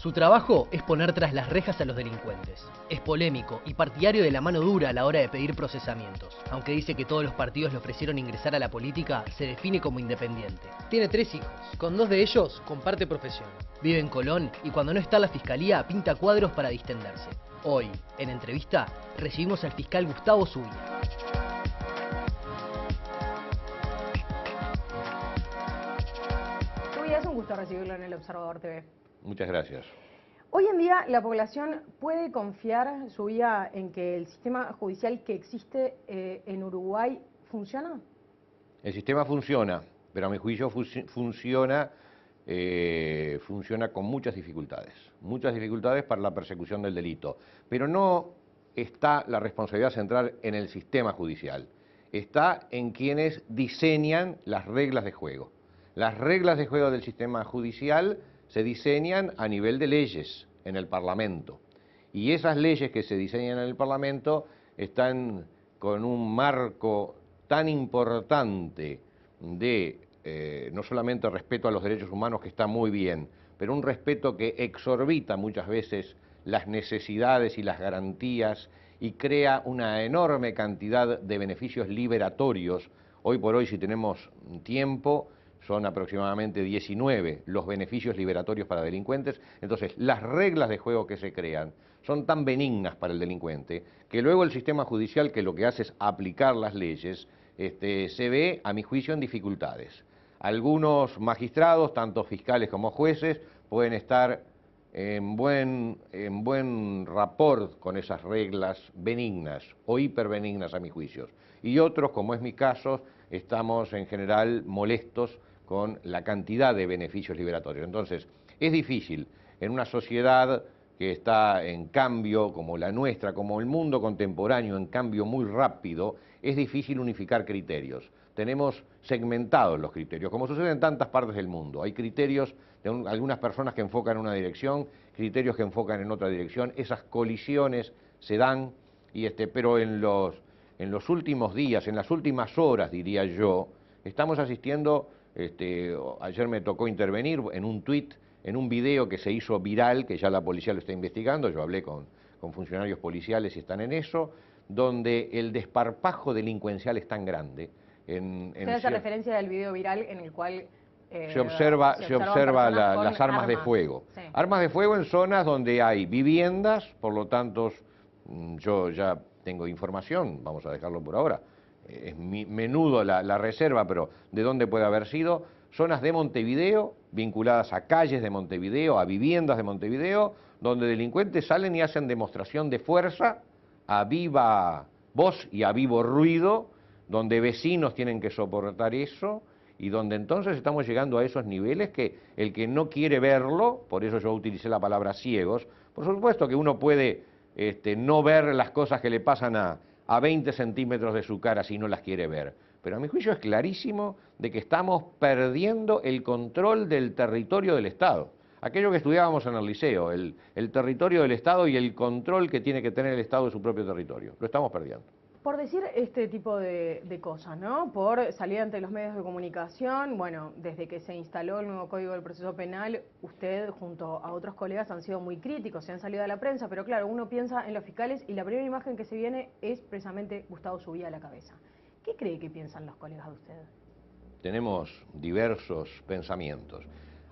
Su trabajo es poner tras las rejas a los delincuentes. Es polémico y partidario de la mano dura a la hora de pedir procesamientos. Aunque dice que todos los partidos le ofrecieron ingresar a la política, se define como independiente. Tiene 3 hijos. Con 2 de ellos comparte profesión. Vive en Colón y cuando no está la fiscalía pinta cuadros para distenderse. Hoy, en entrevista, recibimos al fiscal Gustavo Zubia. Zubia, es un gusto recibirlo en El Observador TV. Muchas gracias. Hoy en día la población puede confiar, Zubia, en que el sistema judicial que existe en Uruguay funciona. El sistema funciona, pero a mi juicio funciona con muchas dificultades para la persecución del delito. Pero no está la responsabilidad central en el sistema judicial, está en quienes diseñan las reglas de juego. Las reglas de juego del sistema judicial se diseñan a nivel de leyes en el Parlamento. Y esas leyes que se diseñan en el Parlamento están con un marco tan importante de no solamente respeto a los derechos humanos, que está muy bien, pero un respeto que exorbita muchas veces las necesidades y las garantías y crea una enorme cantidad de beneficios liberatorios. Hoy por hoy, si tenemos tiempo, son aproximadamente 19 los beneficios liberatorios para delincuentes. Entonces, las reglas de juego que se crean son tan benignas para el delincuente que luego el sistema judicial, que lo que hace es aplicar las leyes, se ve, a mi juicio, en dificultades. Algunos magistrados, tanto fiscales como jueces, pueden estar en buen rapport con esas reglas benignas o hiperbenignas, a mi juicio. Y otros, como es mi caso, estamos en general molestos con la cantidad de beneficios liberatorios. Entonces, es difícil en una sociedad que está en cambio, como la nuestra, como el mundo contemporáneo, en cambio muy rápido, es difícil unificar criterios. Tenemos segmentados los criterios, como sucede en tantas partes del mundo. Hay criterios de algunas personas que enfocan en una dirección, criterios que enfocan en otra dirección. Esas colisiones se dan, pero en los últimos días, en las últimas horas, diría yo, estamos asistiendo. Ayer me tocó intervenir en un tuit, en un video que se hizo viral, que ya la policía lo está investigando. Yo hablé con funcionarios policiales y están en eso, donde el desparpajo delincuencial es tan grande. ¿Usted hace referencia del video viral en el cual se observa las armas de fuego? Sí. Armas de fuego en zonas donde hay viviendas, por lo tanto, yo ya tengo información, vamos a dejarlo por ahora. Es menudo la reserva, pero ¿de dónde puede haber sido? Zonas de Montevideo, vinculadas a calles de Montevideo, a viviendas de Montevideo, donde delincuentes salen y hacen demostración de fuerza a viva voz y a vivo ruido, donde vecinos tienen que soportar eso, y donde entonces estamos llegando a esos niveles que el que no quiere verlo, por eso yo utilicé la palabra ciegos, por supuesto que uno puede no ver las cosas que le pasan a 20 centímetros de su cara si no las quiere ver. Pero a mi juicio es clarísimo de que estamos perdiendo el control del territorio del Estado. Aquello que estudiábamos en el liceo, el territorio del Estado y el control que tiene que tener el Estado de su propio territorio. Lo estamos perdiendo. Por decir este tipo de cosas, ¿no? Por salir ante los medios de comunicación, bueno, desde que se instaló el nuevo Código del Proceso Penal, usted junto a otros colegas han sido muy críticos, se han salido a la prensa, pero claro, uno piensa en los fiscales y la primera imagen que se viene es precisamente Gustavo Zubia a la cabeza. ¿Qué cree que piensan los colegas de usted? Tenemos diversos pensamientos.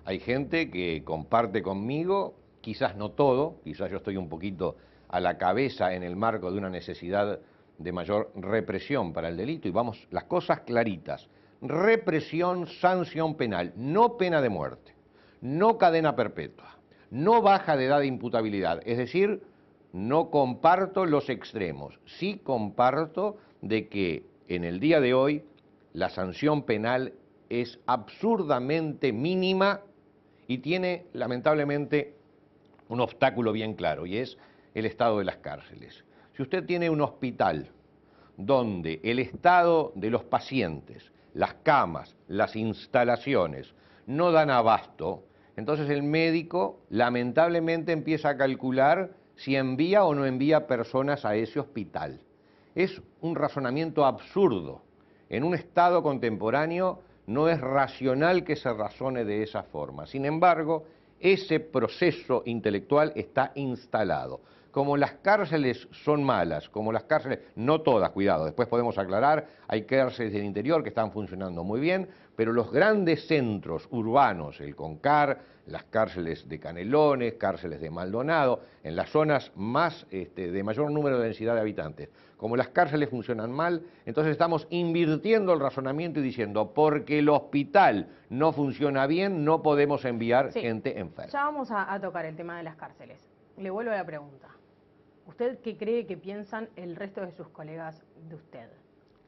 Hay gente que comparte conmigo, quizás no todo, quizás yo estoy un poquito a la cabeza en el marco de una necesidad de mayor represión para el delito, y vamos, las cosas claritas: represión, sanción penal, no pena de muerte, no cadena perpetua, no baja de edad de imputabilidad. Es decir, no comparto los extremos, sí comparto de que en el día de hoy la sanción penal es absurdamente mínima y tiene lamentablemente un obstáculo bien claro, y es el estado de las cárceles. Si usted tiene un hospital donde el estado de los pacientes, las camas, las instalaciones no dan abasto, entonces el médico lamentablemente empieza a calcular si envía o no envía personas a ese hospital. Es un razonamiento absurdo. En un Estado contemporáneo no es racional que se razone de esa forma. Sin embargo, ese proceso intelectual está instalado. Como las cárceles son malas, como las cárceles, no todas, cuidado, después podemos aclarar, hay cárceles del interior que están funcionando muy bien, pero los grandes centros urbanos, el Concar, las cárceles de Canelones, cárceles de Maldonado, en las zonas más de mayor número de densidad de habitantes, como las cárceles funcionan mal, entonces estamos invirtiendo el razonamiento y diciendo, porque el hospital no funciona bien, no podemos enviar gente enferma. Ya vamos a tocar el tema de las cárceles. Le vuelvo a la pregunta. ¿Usted qué cree que piensan el resto de sus colegas de usted?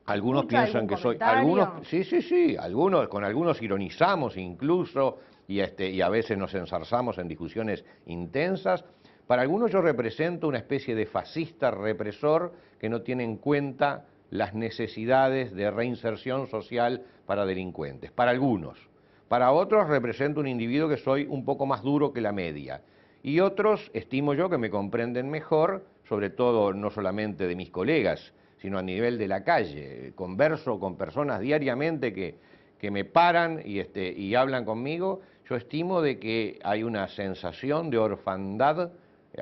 Algunos piensan que soy, con algunos ironizamos incluso y a veces nos ensarzamos en discusiones intensas. Para algunos yo represento una especie de fascista represor que no tiene en cuenta las necesidades de reinserción social para delincuentes. Para algunos. Para otros represento un individuo que soy un poco más duro que la media. Y otros, estimo yo, que me comprenden mejor, sobre todo no solamente de mis colegas, sino a nivel de la calle. Converso con personas diariamente que me paran y hablan conmigo. Yo estimo de que hay una sensación de orfandad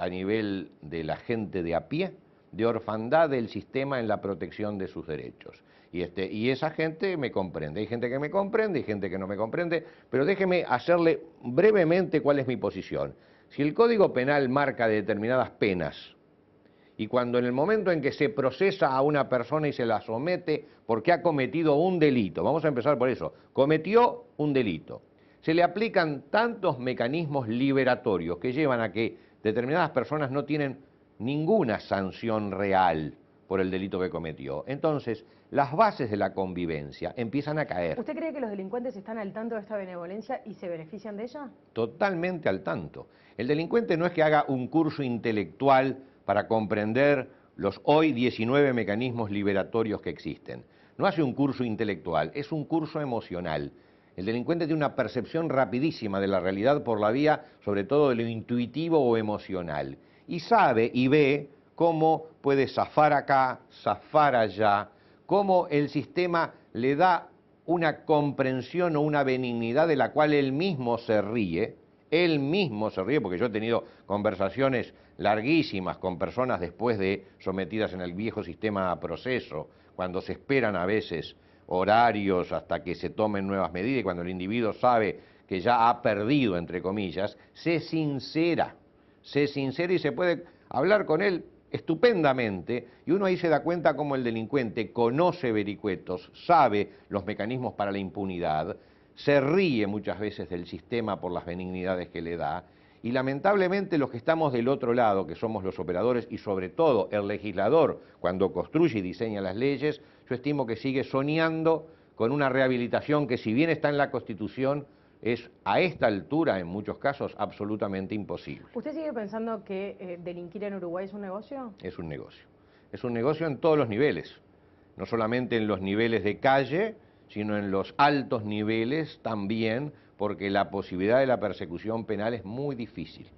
a nivel de la gente de a pie, de orfandad del sistema en la protección de sus derechos. Y esa gente me comprende. Hay gente que me comprende y gente que no me comprende, pero déjeme hacerle brevemente cuál es mi posición. Si el Código Penal marca determinadas penas, y cuando en el momento en que se procesa a una persona y se la somete porque ha cometido un delito, vamos a empezar por eso, cometió un delito, se le aplican tantos mecanismos liberatorios que llevan a que determinadas personas no tienen ninguna sanción real por el delito que cometió. Entonces, las bases de la convivencia empiezan a caer. ¿Usted cree que los delincuentes están al tanto de esta benevolencia y se benefician de ella? Totalmente al tanto. El delincuente no es que haga un curso intelectual para comprender los hoy 19 mecanismos liberatorios que existen. No hace un curso intelectual, es un curso emocional. El delincuente tiene una percepción rapidísima de la realidad por la vía, sobre todo de lo intuitivo o emocional. Y sabe y ve cómo puede zafar acá, zafar allá, cómo el sistema le da una comprensión o una benignidad de la cual él mismo se ríe, porque yo he tenido conversaciones larguísimas con personas después de sometidas en el viejo sistema a proceso, cuando se esperan a veces horarios hasta que se tomen nuevas medidas y cuando el individuo sabe que ya ha perdido, entre comillas, se sincera y se puede hablar con él estupendamente, y uno ahí se da cuenta cómo el delincuente conoce vericuetos, sabe los mecanismos para la impunidad, se ríe muchas veces del sistema por las benignidades que le da, y lamentablemente los que estamos del otro lado, que somos los operadores y sobre todo el legislador, cuando construye y diseña las leyes, yo estimo que sigue soñando con una rehabilitación que, si bien está en la Constitución, es a esta altura, en muchos casos, absolutamente imposible. ¿Usted sigue pensando que delinquir en Uruguay es un negocio? Es un negocio. Es un negocio en todos los niveles, no solamente en los niveles de calle, sino en los altos niveles también, porque la posibilidad de la persecución penal es muy difícil.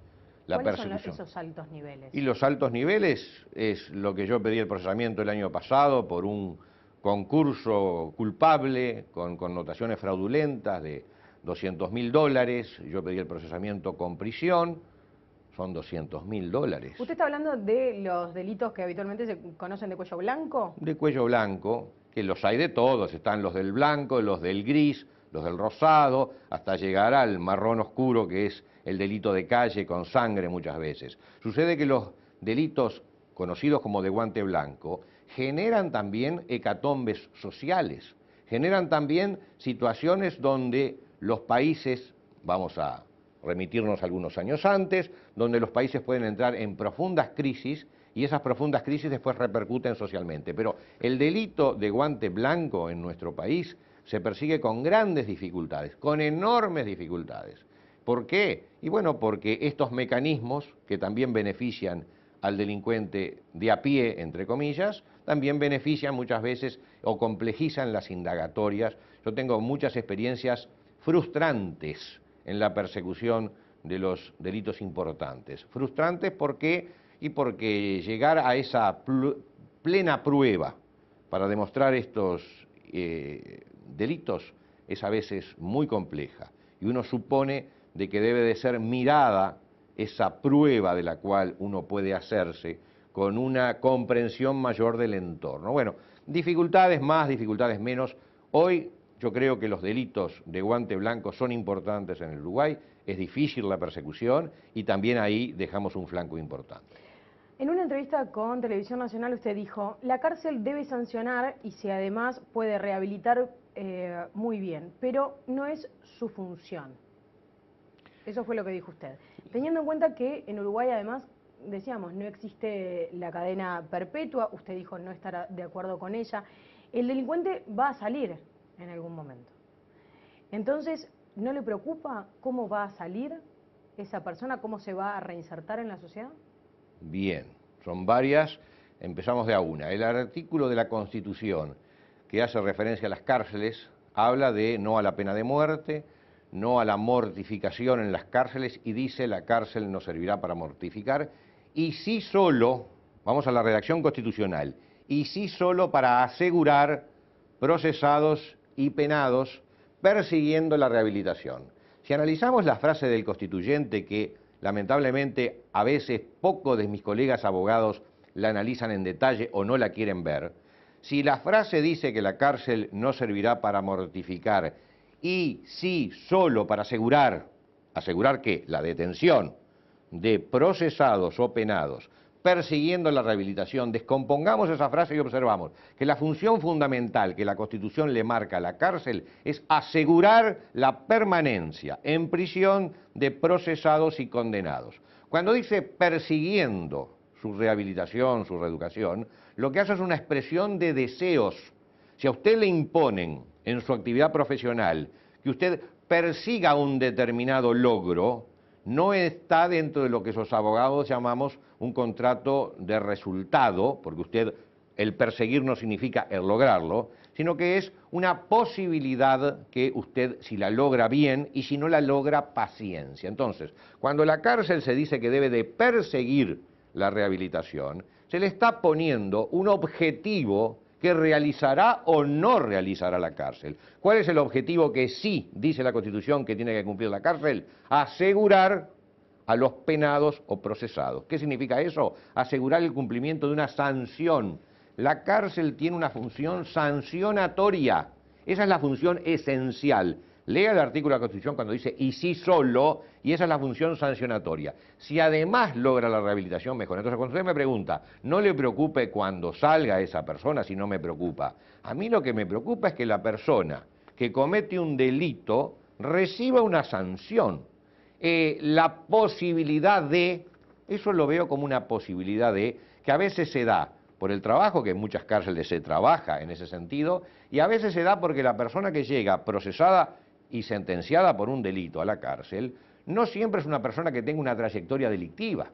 ¿Cuáles son esos altos niveles? Y los altos niveles es lo que yo pedí el procesamiento el año pasado por un concurso culpable con connotaciones fraudulentas de $200.000, yo pedí el procesamiento con prisión, son $200.000. ¿Usted está hablando de los delitos que habitualmente se conocen de cuello blanco? De cuello blanco, que los hay de todos, están los del blanco, los del gris, los del rosado, hasta llegar al marrón oscuro, que es el delito de calle con sangre muchas veces. Sucede que los delitos conocidos como de guante blanco generan también hecatombes sociales, generan también situaciones donde los países, vamos a remitirnos algunos años antes, donde los países pueden entrar en profundas crisis y esas profundas crisis después repercuten socialmente. Pero el delito de guante blanco en nuestro país se persigue con grandes dificultades, con enormes dificultades. ¿Por qué? Y bueno, porque estos mecanismos que también benefician al delincuente de a pie, entre comillas, también benefician muchas veces o complejizan las indagatorias. Yo tengo muchas experiencias frustrantes en la persecución de los delitos importantes. Frustrantes porque llegar a esa plena prueba para demostrar estos delitos es a veces muy compleja. Y uno supone de que debe de ser mirada esa prueba de la cual uno puede hacerse con una comprensión mayor del entorno. Bueno, dificultades más, dificultades menos. Hoy yo creo que los delitos de guante blanco son importantes en el Uruguay, es difícil la persecución y también ahí dejamos un flanco importante. En una entrevista con Televisión Nacional usted dijo, la cárcel debe sancionar y si además puede rehabilitar muy bien, pero no es su función. Eso fue lo que dijo usted. Teniendo en cuenta que en Uruguay además, decíamos, no existe la cadena perpetua, usted dijo no estar de acuerdo con ella, el delincuente va a salir en algún momento. Entonces, ¿no le preocupa cómo va a salir esa persona, cómo se va a reinsertar en la sociedad? Bien, son varias, empezamos de a una. El artículo de la Constitución que hace referencia a las cárceles habla de no a la pena de muerte, no a la mortificación en las cárceles y dice la cárcel no servirá para mortificar y sí solo, vamos a la redacción constitucional, y sí solo para asegurar procesados y penados persiguiendo la rehabilitación. Si analizamos la frase del constituyente que lamentablemente a veces pocos de mis colegas abogados la analizan en detalle o no la quieren ver, si la frase dice que la cárcel no servirá para mortificar y sí solo para asegurar que la detención de procesados o penados persiguiendo la rehabilitación, descompongamos esa frase y observamos que la función fundamental que la Constitución le marca a la cárcel es asegurar la permanencia en prisión de procesados y condenados. Cuando dice persiguiendo su rehabilitación, su reeducación, lo que hace es una expresión de deseos. Si a usted le imponen en su actividad profesional que usted persiga un determinado logro, no está dentro de lo que esos abogados llamamos un contrato de resultado, porque usted, el perseguir no significa el lograrlo, sino que es una posibilidad que usted, si la logra bien y si no la logra, paciencia. Entonces, cuando la cárcel se dice que debe de perseguir la rehabilitación, se le está poniendo un objetivo que realizará o no realizará la cárcel. ¿Cuál es el objetivo que sí dice la Constitución que tiene que cumplir la cárcel? Asegurar a los penados o procesados. ¿Qué significa eso? Asegurar el cumplimiento de una sanción. La cárcel tiene una función sancionatoria. Esa es la función esencial. Lea el artículo de la Constitución cuando dice y sí solo, y esa es la función sancionatoria. Si además logra la rehabilitación, mejor. Entonces, cuando usted me pregunta, no le preocupe cuando salga esa persona, si no me preocupa. A mí lo que me preocupa es que la persona que comete un delito reciba una sanción. La posibilidad de, eso lo veo como una posibilidad de, que a veces se da por el trabajo, que en muchas cárceles se trabaja en ese sentido, y a veces se da porque la persona que llega procesada y sentenciada por un delito a la cárcel, no siempre es una persona que tenga una trayectoria delictiva.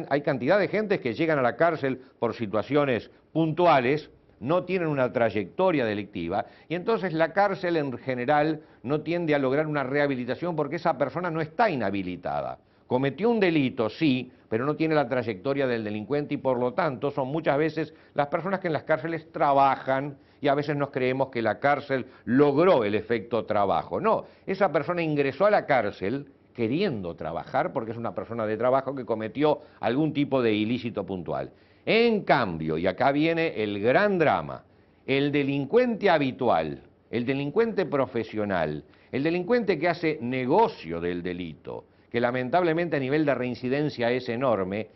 Hay cantidad de gente que llegan a la cárcel por situaciones puntuales, no tienen una trayectoria delictiva, y entonces la cárcel en general no tiende a lograr una rehabilitación porque esa persona no está inhabilitada. Cometió un delito, sí, pero no tiene la trayectoria del delincuente y por lo tanto son muchas veces las personas que en las cárceles trabajan y a veces nos creemos que la cárcel logró el efecto trabajo. No, esa persona ingresó a la cárcel queriendo trabajar porque es una persona de trabajo que cometió algún tipo de ilícito puntual. En cambio, y acá viene el gran drama, el delincuente habitual, el delincuente profesional, el delincuente que hace negocio del delito, que lamentablemente a nivel de reincidencia es enorme,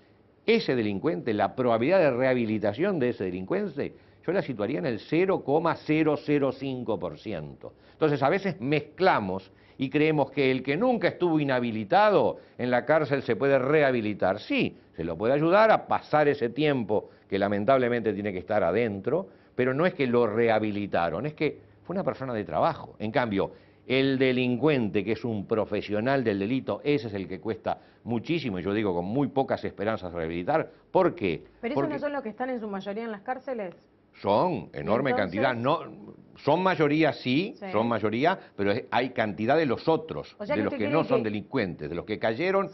ese delincuente, la probabilidad de rehabilitación de ese delincuente, yo la situaría en el 0,005%. Entonces a veces mezclamos y creemos que el que nunca estuvo inhabilitado en la cárcel se puede rehabilitar. Sí, se lo puede ayudar a pasar ese tiempo que lamentablemente tiene que estar adentro, pero no es que lo rehabilitaron, es que fue una persona de trabajo. En cambio, el delincuente, que es un profesional del delito, ese es el que cuesta muchísimo, y yo digo con muy pocas esperanzas de rehabilitar. ¿Por qué? ¿Pero esos no son los que están en su mayoría en las cárceles? Son enorme cantidad, no, son mayoría sí, son mayoría, pero hay cantidad de los otros, o sea de los que no son delincuentes, de los que cayeron,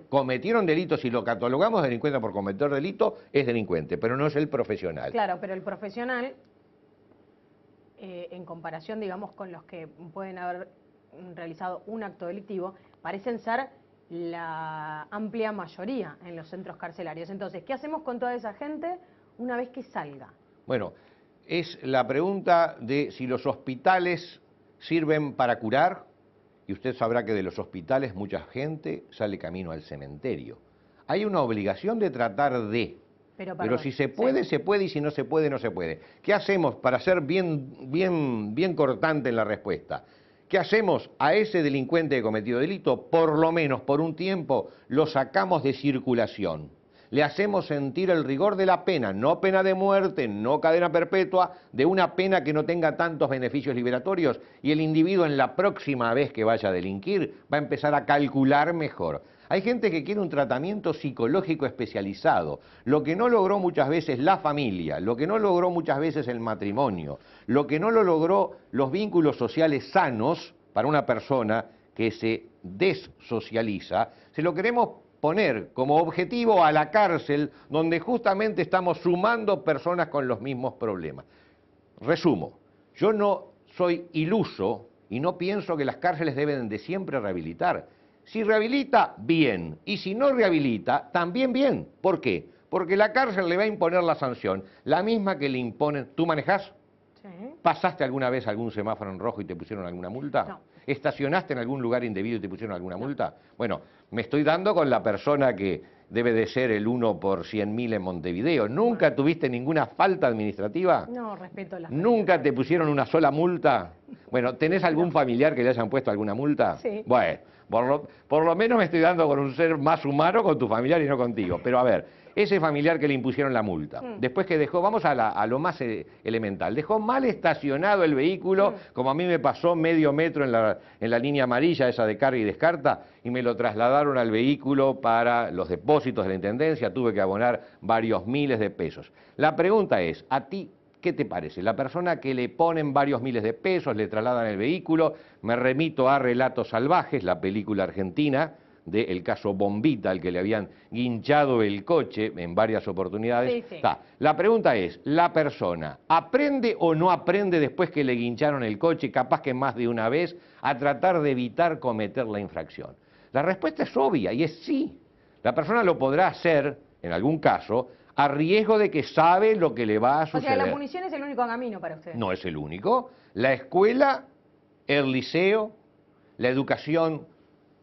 cometieron delitos, si lo catalogamos delincuente por cometer delito, es delincuente, pero no es el profesional. Claro, pero el profesional, en comparación, digamos, con los que pueden haber realizado un acto delictivo, parecen ser la amplia mayoría en los centros carcelarios. Entonces, ¿qué hacemos con toda esa gente una vez que salga? Bueno, es la pregunta de si los hospitales sirven para curar, y usted sabrá que de los hospitales mucha gente sale camino al cementerio. Hay una obligación de tratar de, pero si se puede, se puede, y si no se puede, no se puede. ¿Qué hacemos para ser bien cortante en la respuesta? ¿Qué hacemos a ese delincuente que cometió delito? Por lo menos por un tiempo lo sacamos de circulación. Le hacemos sentir el rigor de la pena, no pena de muerte, no cadena perpetua, de una pena que no tenga tantos beneficios liberatorios, y el individuo en la próxima vez que vaya a delinquir va a empezar a calcular mejor. Hay gente que quiere un tratamiento psicológico especializado, lo que no logró muchas veces la familia, lo que no logró muchas veces el matrimonio, lo que no lo logró los vínculos sociales sanos para una persona que se dessocializa, se lo queremos poner como objetivo a la cárcel, donde justamente estamos sumando personas con los mismos problemas. Resumo, yo no soy iluso y no pienso que las cárceles deben de siempre rehabilitar. Si rehabilita, bien, y si no rehabilita, también bien. ¿Por qué? Porque la cárcel le va a imponer la sanción, la misma que le imponen. ¿Tú manejás? Sí. ¿Pasaste alguna vez algún semáforo en rojo y te pusieron alguna multa? No. ¿Estacionaste en algún lugar indebido y te pusieron alguna multa? Bueno, me estoy dando con la persona que debe de ser el 1 por 100.000 en Montevideo. ¿Nunca tuviste ninguna falta administrativa? No, respeto las ¿Nunca te pusieron una sola multa? Bueno, ¿tenés algún familiar que le hayan puesto alguna multa? Sí. Bueno, por lo menos me estoy dando con un ser más humano, con tu familiar y no contigo. Pero a ver, ese familiar que le impusieron la multa, después que dejó, vamos a lo más elemental, dejó mal estacionado el vehículo, como a mí me pasó medio metro en la línea amarilla, esa de carga y descarta, y me lo trasladaron al vehículo para los depósitos de la Intendencia, tuve que abonar varios miles de pesos. La pregunta es, ¿a ti qué te parece? La persona que le ponen varios miles de pesos, le trasladan el vehículo, me remito a Relatos Salvajes, la película argentina, del caso Bombita, al que le habían guinchado el coche en varias oportunidades. Sí, sí. La pregunta es, ¿la persona aprende o no aprende después que le guincharon el coche, capaz que más de una vez, a tratar de evitar cometer la infracción? La respuesta es obvia y es sí. La persona lo podrá hacer, en algún caso, a riesgo de que sabe lo que le va a suceder. O sea, la punición es el único camino para usted. No es el único. La escuela, el liceo, la educación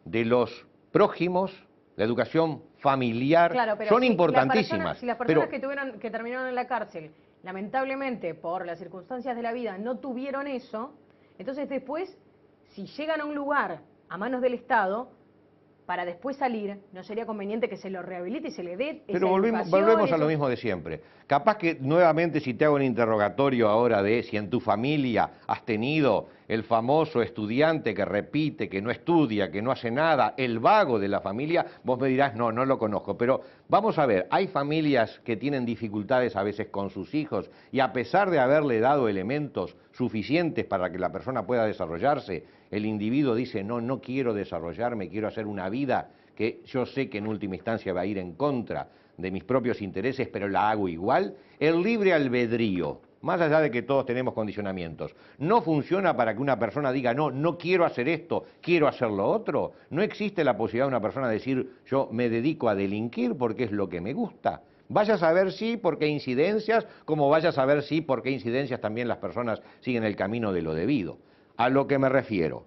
de los prójimos, la educación familiar, claro, pero son importantísimas. Si las personas que terminaron en la cárcel, lamentablemente por las circunstancias de la vida, no tuvieron eso, entonces después, si llegan a un lugar a manos del Estado, para después salir, ¿no sería conveniente que se lo rehabilite y se le dé esa volvemos a lo mismo de siempre. Capaz que nuevamente si te hago un interrogatorio ahora de si en tu familia has tenido el famoso estudiante que repite, que no estudia, que no hace nada, el vago de la familia, vos me dirás, no lo conozco. Pero vamos a ver, hay familias que tienen dificultades a veces con sus hijos y a pesar de haberle dado elementos suficientes para que la persona pueda desarrollarse, el individuo dice, no quiero desarrollarme, quiero hacer una vida que yo sé que en última instancia va a ir en contra de mis propios intereses, pero la hago igual. El libre albedrío, más allá de que todos tenemos condicionamientos, no funciona para que una persona diga, no quiero hacer esto, quiero hacer lo otro. No existe la posibilidad de una persona decir, yo me dedico a delinquir porque es lo que me gusta. Vaya a saber sí por qué incidencias, como vaya a saber sí por qué incidencias también las personas siguen el camino de lo debido. A lo que me refiero,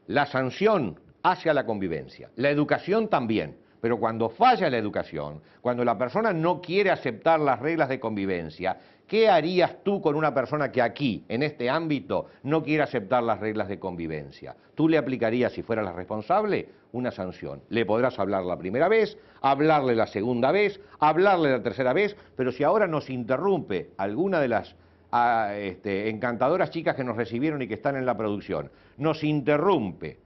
la sanción hacia la convivencia, la educación también, pero cuando falla la educación, cuando la persona no quiere aceptar las reglas de convivencia, ¿qué harías tú con una persona que aquí, en este ámbito, no quiere aceptar las reglas de convivencia? ¿Tú le aplicarías, si fuera la responsable, una sanción? Le podrás hablar la primera vez, hablarle la segunda vez, hablarle la tercera vez, pero si ahora nos interrumpe alguna de las encantadoras chicas que nos recibieron y que están en la producción, nos interrumpe,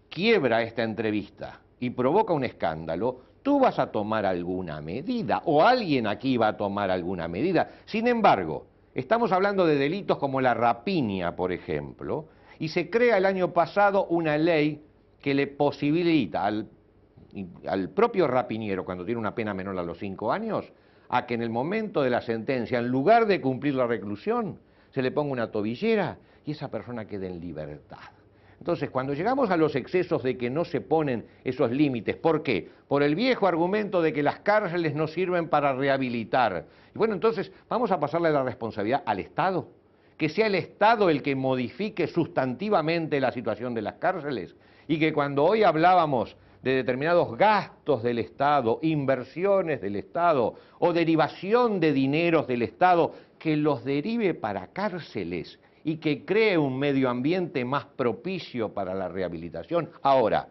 quiebra esta entrevista y provoca un escándalo, tú vas a tomar alguna medida, o alguien aquí va a tomar alguna medida. Sin embargo, estamos hablando de delitos como la rapiña, por ejemplo, y se crea el año pasado una ley que le posibilita al propio rapiñero, cuando tiene una pena menor a los 5 años, a que en el momento de la sentencia, en lugar de cumplir la reclusión, se le ponga una tobillera y esa persona quede en libertad. Entonces, cuando llegamos a los excesos de que no se ponen esos límites, ¿por qué? Por el viejo argumento de que las cárceles no sirven para rehabilitar. Y bueno, entonces, vamos a pasarle la responsabilidad al Estado. Que sea el Estado el que modifique sustantivamente la situación de las cárceles. Y que cuando hoy hablábamos de determinados gastos del Estado, inversiones del Estado o derivación de dineros del Estado, que los derive para cárceles y que cree un medio ambiente más propicio para la rehabilitación. Ahora,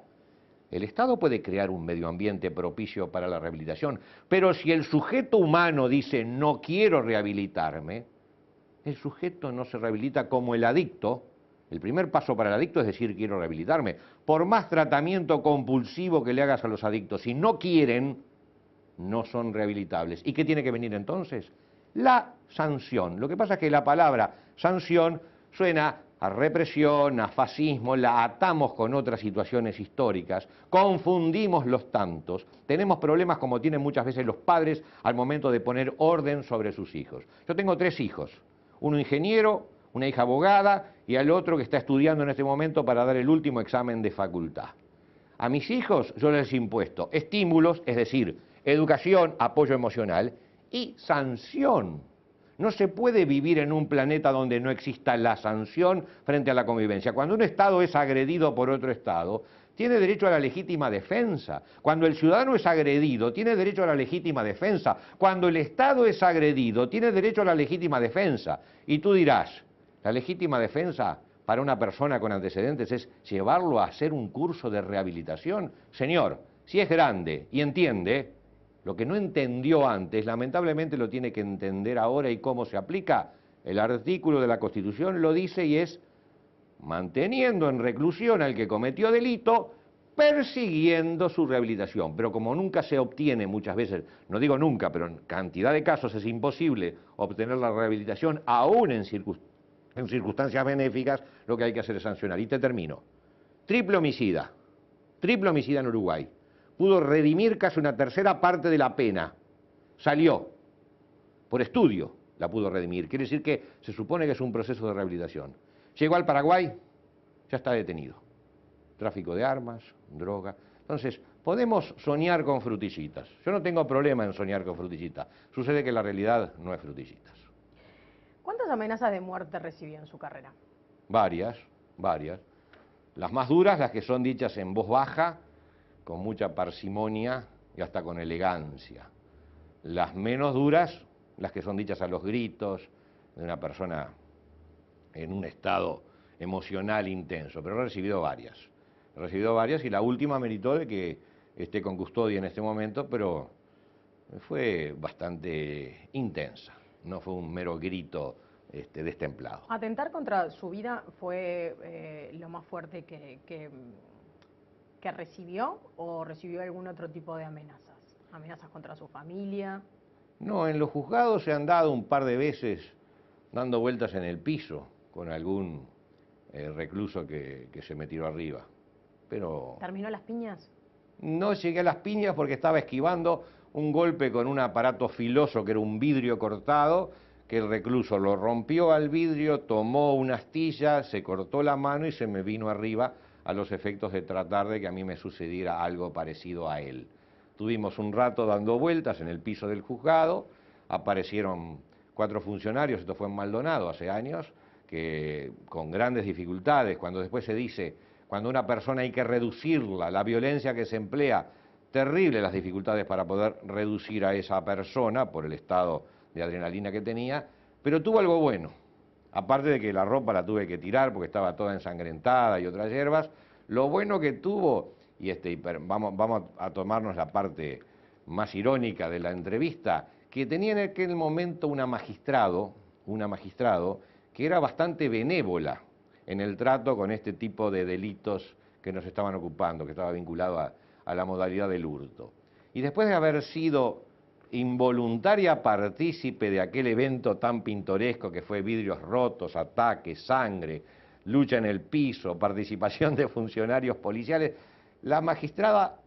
el Estado puede crear un medio ambiente propicio para la rehabilitación, pero si el sujeto humano dice no quiero rehabilitarme, el sujeto no se rehabilita como el adicto. El primer paso para el adicto es decir quiero rehabilitarme. Por más tratamiento compulsivo que le hagas a los adictos, si no quieren, no son rehabilitables. ¿Y qué tiene que venir entonces? La sanción. Lo que pasa es que la palabra sanción suena a represión, a fascismo, la atamos con otras situaciones históricas, confundimos los tantos, tenemos problemas como tienen muchas veces los padres al momento de poner orden sobre sus hijos. Yo tengo 3 hijos, uno ingeniero, una hija abogada y al otro que está estudiando en este momento para dar el último examen de facultad. A mis hijos yo les he impuesto estímulos, es decir, educación, apoyo emocional y sanción. No se puede vivir en un planeta donde no exista la sanción frente a la convivencia. Cuando un Estado es agredido por otro Estado, tiene derecho a la legítima defensa. Cuando el ciudadano es agredido, tiene derecho a la legítima defensa. Cuando el Estado es agredido, tiene derecho a la legítima defensa. Y tú dirás, la legítima defensa para una persona con antecedentes es llevarlo a hacer un curso de rehabilitación. Señor, si es grande y entiende, lo que no entendió antes, lamentablemente lo tiene que entender ahora. ¿Y cómo se aplica? El artículo de la Constitución lo dice y es manteniendo en reclusión al que cometió delito, persiguiendo su rehabilitación. Pero como nunca se obtiene muchas veces, no digo nunca, pero en cantidad de casos es imposible obtener la rehabilitación, aún en circunstancias benéficas, lo que hay que hacer es sancionar. Y te termino. Triple homicida en Uruguay. Pudo redimir casi una tercera parte de la pena. Salió. Por estudio la pudo redimir. Quiere decir que se supone que es un proceso de rehabilitación. Llegó al Paraguay, ya está detenido. Tráfico de armas, droga. Entonces, podemos soñar con frutillitas. Yo no tengo problema en soñar con frutillitas. Sucede que la realidad no es frutillitas. ¿Cuántas amenazas de muerte recibió en su carrera? Varias. Las más duras, las que son dichas en voz baja, con mucha parsimonia y hasta con elegancia. Las menos duras, las que son dichas a los gritos de una persona en un estado emocional intenso, pero he recibido varias y la última meritó de que esté con custodia en este momento, pero fue bastante intensa, no fue un mero grito destemplado. ¿Atentar contra su vida fue lo más fuerte que recibió o recibió algún otro tipo de amenazas? ¿Amenazas contra su familia? No, en los juzgados se han dado un par de veces dando vueltas en el piso con algún recluso que se me tiró arriba. Pero ¿Terminó las piñas? no llegué a las piñas porque estaba esquivando un golpe con un aparato filoso que era un vidrio cortado, que el recluso lo rompió al vidrio, tomó una astilla, se cortó la mano y se me vino arriba a los efectos de tratar de que a mí me sucediera algo parecido a él. Tuvimos un rato dando vueltas en el piso del juzgado, aparecieron 4 funcionarios, esto fue en Maldonado hace años, que con grandes dificultades, cuando después se dice, cuando una persona hay que reducirla, la violencia que se emplea, terrible las dificultades para poder reducir a esa persona por el estado de adrenalina que tenía, pero tuvo algo bueno. Aparte de que la ropa la tuve que tirar porque estaba toda ensangrentada y otras hierbas, lo bueno que tuvo, y vamos a tomarnos la parte más irónica de la entrevista, que tenía en aquel momento una magistrado que era bastante benévola en el trato con este tipo de delitos que nos estaban ocupando, que estaba vinculado a la modalidad del hurto. Y después de haber sido involuntaria partícipe de aquel evento tan pintoresco que fue vidrios rotos, ataques, sangre, lucha en el piso, participación de funcionarios policiales, la magistrada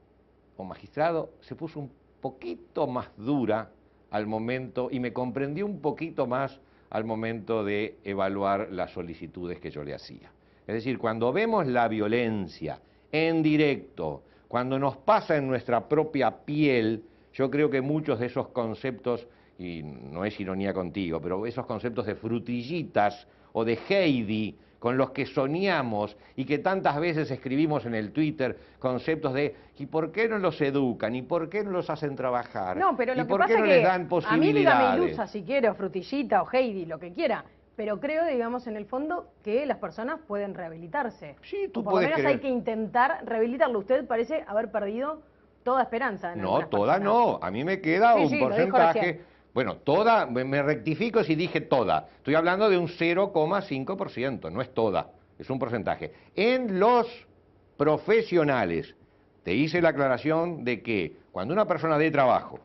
o magistrado se puso un poquito más dura al momento y me comprendió un poquito más al momento de evaluar las solicitudes que yo le hacía. Es decir, cuando vemos la violencia en directo, cuando nos pasa en nuestra propia piel, yo creo que muchos de esos conceptos, y no es ironía contigo, pero esos conceptos de frutillitas o de Heidi, con los que soñamos y que tantas veces escribimos en el Twitter, conceptos de ¿y por qué no los educan? ¿Y por qué no los hacen trabajar? No, pero lo ¿Y que por pasa qué no es que les dan a mí dígame posibilidades? ilusa si quiere, o frutillita, o Heidi, lo que quiera. Pero creo, digamos, en el fondo que las personas pueden rehabilitarse. Sí, tú o por puedes lo menos creer. hay que intentar rehabilitarlo. Usted parece haber perdido toda esperanza en No, algunas toda personas. no. A mí me queda Sí, un sí, lo dijo porcentaje. recién. Bueno, toda, me rectifico si dije toda. Estoy hablando de un 0,5%, no es toda, es un porcentaje. En los profesionales, te hice la aclaración de que cuando una persona de trabajo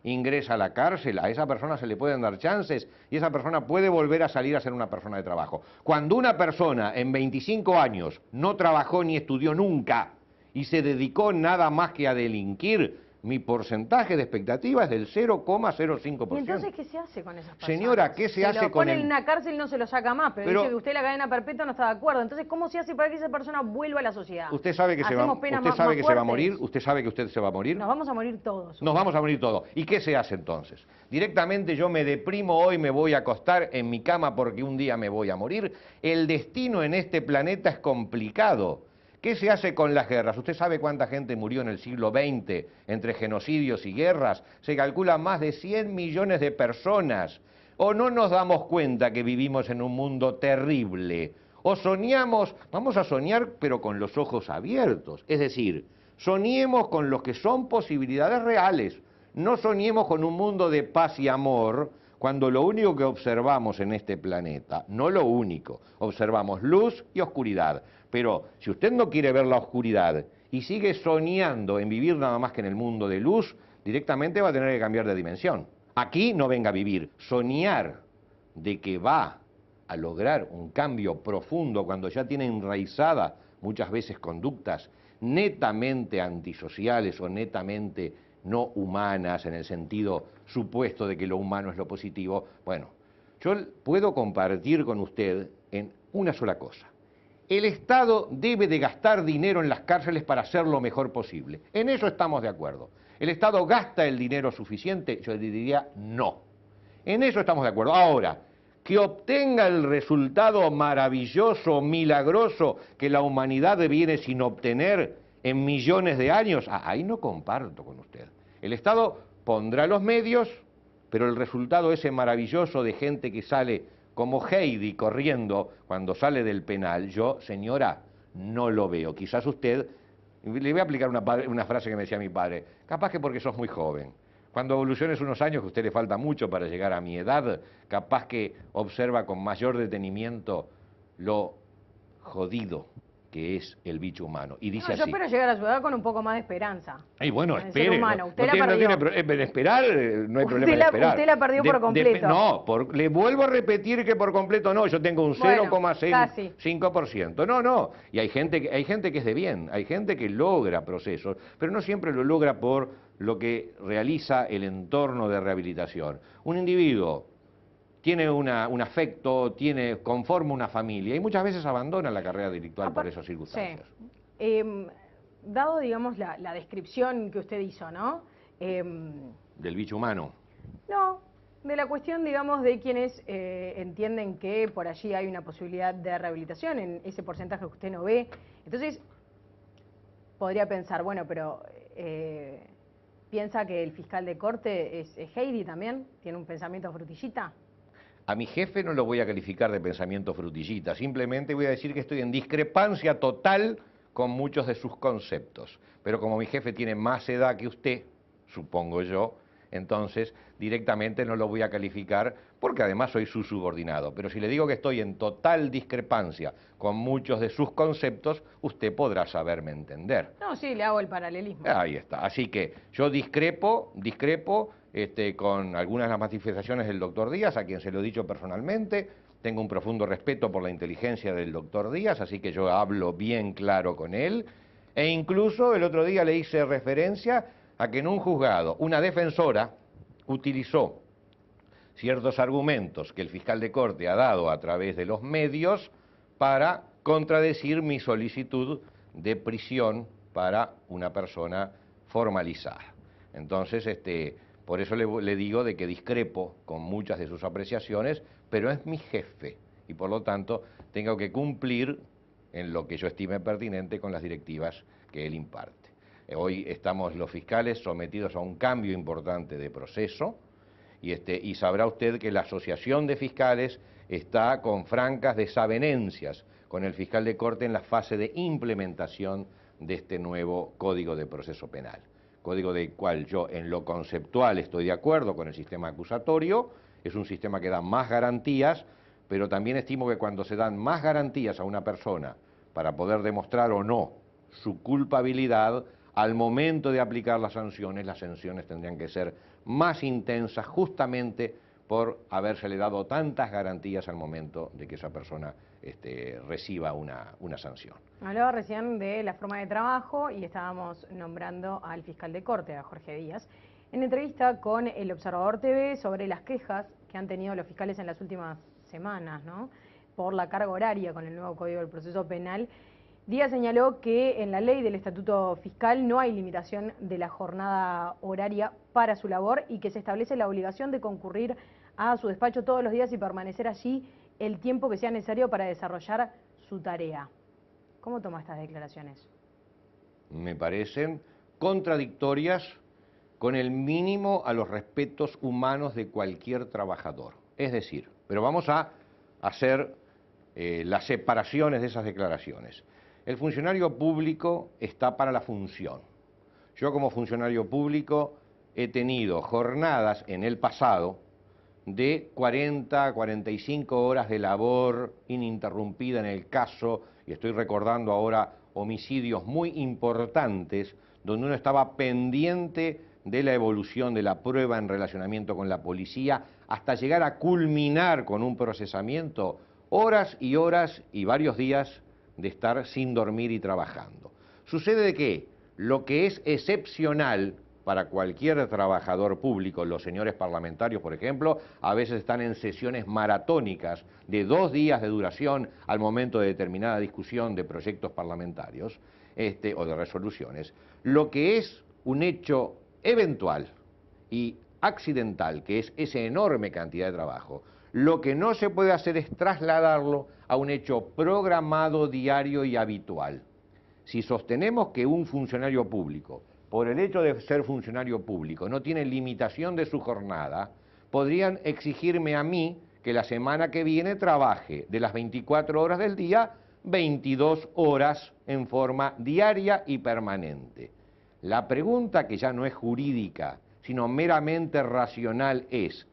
ingresa a la cárcel, a esa persona se le pueden dar chances y esa persona puede volver a salir a ser una persona de trabajo. Cuando una persona en 25 años no trabajó ni estudió nunca y se dedicó nada más que a delinquir, mi porcentaje de expectativa es del 0,05%. ¿Y entonces qué se hace con esas personas? Señora, ¿qué se hace lo con ponen el...? en una cárcel y no se lo saca más, pero dice que usted la cadena perpetua no está de acuerdo. Entonces, ¿cómo se hace para que esa persona vuelva a la sociedad? Usted sabe que se va, ¿Hacemos penas usted más sabe que se va a fuertes? morir, usted sabe que usted se va a morir. Nos vamos a morir todos. Nos vamos a morir todos. ¿Y qué se hace entonces? Directamente yo me deprimo hoy, me voy a acostar en mi cama porque un día me voy a morir. El destino en este planeta es complicado. ¿Qué se hace con las guerras? ¿Usted sabe cuánta gente murió en el siglo XX entre genocidios y guerras? Se calcula más de 100 millones de personas. ¿O no nos damos cuenta que vivimos en un mundo terrible? ¿O soñamos? Vamos a soñar pero con los ojos abiertos. Es decir, soñemos con lo que son posibilidades reales. No soñemos con un mundo de paz y amor cuando lo único que observamos en este planeta, no lo único, observamos luz y oscuridad. Pero si usted no quiere ver la oscuridad y sigue soñando en vivir nada más que en el mundo de luz, directamente va a tener que cambiar de dimensión. Aquí no venga a vivir. Soñar de que va a lograr un cambio profundo cuando ya tiene enraizada muchas veces conductas netamente antisociales o netamente no humanas en el sentido supuesto de que lo humano es lo positivo. Bueno, yo puedo compartir con usted en una sola cosa. El Estado debe de gastar dinero en las cárceles para hacer lo mejor posible. En eso estamos de acuerdo. ¿El Estado gasta el dinero suficiente? Yo diría no. En eso estamos de acuerdo. Ahora, que obtenga el resultado maravilloso, milagroso, que la humanidad viene sin obtener en millones de años, ahí no comparto con usted. El Estado pondrá los medios, pero el resultado ese maravilloso de gente que sale como Heidi corriendo cuando sale del penal, yo, señora, no lo veo. Quizás usted, le voy a aplicar una frase que me decía mi padre, capaz que porque sos muy joven. Cuando evoluciones unos años, que a usted le falta mucho para llegar a mi edad, capaz que observa con mayor detenimiento lo jodido que es el bicho humano. Y dice Yo así. espero llegar a su edad con un poco más de esperanza. Y bueno, en el espere. ser humano. Usted la no perdió. tiene esperar, no hay problema en esperar. Usted la perdió por completo. No, le vuelvo a repetir que por completo no, yo tengo un Bueno, 0,5%. No. Y hay gente que es de bien, hay gente que logra procesos, pero no siempre lo logra por lo que realiza el entorno de rehabilitación. Un individuo tiene un afecto, conforma una familia y muchas veces abandona la carrera delictual por esas circunstancias. Sí. Dado, digamos, la descripción que usted hizo, ¿no? Del bicho humano. No, de la cuestión, digamos, de quienes entienden que por allí hay una posibilidad de rehabilitación, en ese porcentaje que usted no ve. Entonces, podría pensar, bueno, pero ¿piensa que el fiscal de corte es Heidi también? ¿Tiene un pensamiento frutillita? A mi jefe no lo voy a calificar de pensamiento frutillita, simplemente voy a decir que estoy en discrepancia total con muchos de sus conceptos. Pero como mi jefe tiene más edad que usted, supongo yo, entonces directamente no lo voy a calificar porque además soy su subordinado. Pero si le digo que estoy en total discrepancia con muchos de sus conceptos, usted podrá saberme entender. No, sí, le hago el paralelismo. Ahí está. Así que yo discrepo con algunas de las manifestaciones del doctor Díaz, a quien se lo he dicho personalmente. Tengo un profundo respeto por la inteligencia del doctor Díaz, así que yo hablo bien claro con él. E incluso el otro día le hice referencia a que en un juzgado una defensora utilizó ciertos argumentos que el fiscal de corte ha dado a través de los medios para contradecir mi solicitud de prisión para una persona formalizada. Entonces, por eso le digo de que discrepo con muchas de sus apreciaciones, pero es mi jefe y por lo tanto tengo que cumplir en lo que yo estime pertinente con las directivas que él imparte. Hoy estamos los fiscales sometidos a un cambio importante de proceso y sabrá usted que la Asociación de Fiscales está con francas desavenencias con el fiscal de corte en la fase de implementación de este nuevo Código de Proceso Penal. Código del cual yo en lo conceptual estoy de acuerdo con el sistema acusatorio, es un sistema que da más garantías, pero también estimo que cuando se dan más garantías a una persona para poder demostrar o no su culpabilidad, al momento de aplicar las sanciones tendrían que ser más intensas justamente por habérsele dado tantas garantías al momento de que esa persona reciba una sanción. Hablaba recién de la forma de trabajo y estábamos nombrando al fiscal de corte, a Jorge Díaz, en entrevista con El Observador TV sobre las quejas que han tenido los fiscales en las últimas semanas, ¿no?, por la carga horaria con el nuevo Código del Proceso Penal. Díaz señaló que en la ley del Estatuto Fiscal no hay limitación de la jornada horaria para su labor y que se establece la obligación de concurrir a su despacho todos los días y permanecer allí el tiempo que sea necesario para desarrollar su tarea. ¿Cómo toma estas declaraciones? Me parecen contradictorias con el mínimo a los respetos humanos de cualquier trabajador. Es decir, pero vamos a hacer las separaciones de esas declaraciones. El funcionario público está para la función. Yo como funcionario público he tenido jornadas en el pasado de 40 a 45 horas de labor ininterrumpida en el caso, y estoy recordando ahora homicidios muy importantes, donde uno estaba pendiente de la evolución de la prueba en relacionamiento con la policía, hasta llegar a culminar con un procesamiento, horas y varios días de estar sin dormir y trabajando. Sucede que lo que es excepcional para cualquier trabajador público, los señores parlamentarios, por ejemplo, a veces están en sesiones maratónicas de 2 días de duración al momento de determinada discusión de proyectos parlamentarios o de resoluciones. Lo que es un hecho eventual y accidental, que es esa enorme cantidad de trabajo, lo que no se puede hacer es trasladarlo a un hecho programado, diario y habitual. Si sostenemos que un funcionario público, por el hecho de ser funcionario público, no tiene limitación de su jornada, podrían exigirme a mí que la semana que viene trabaje de las 24 horas del día, 22 horas en forma diaria y permanente. La pregunta, que ya no es jurídica, sino meramente racional, es: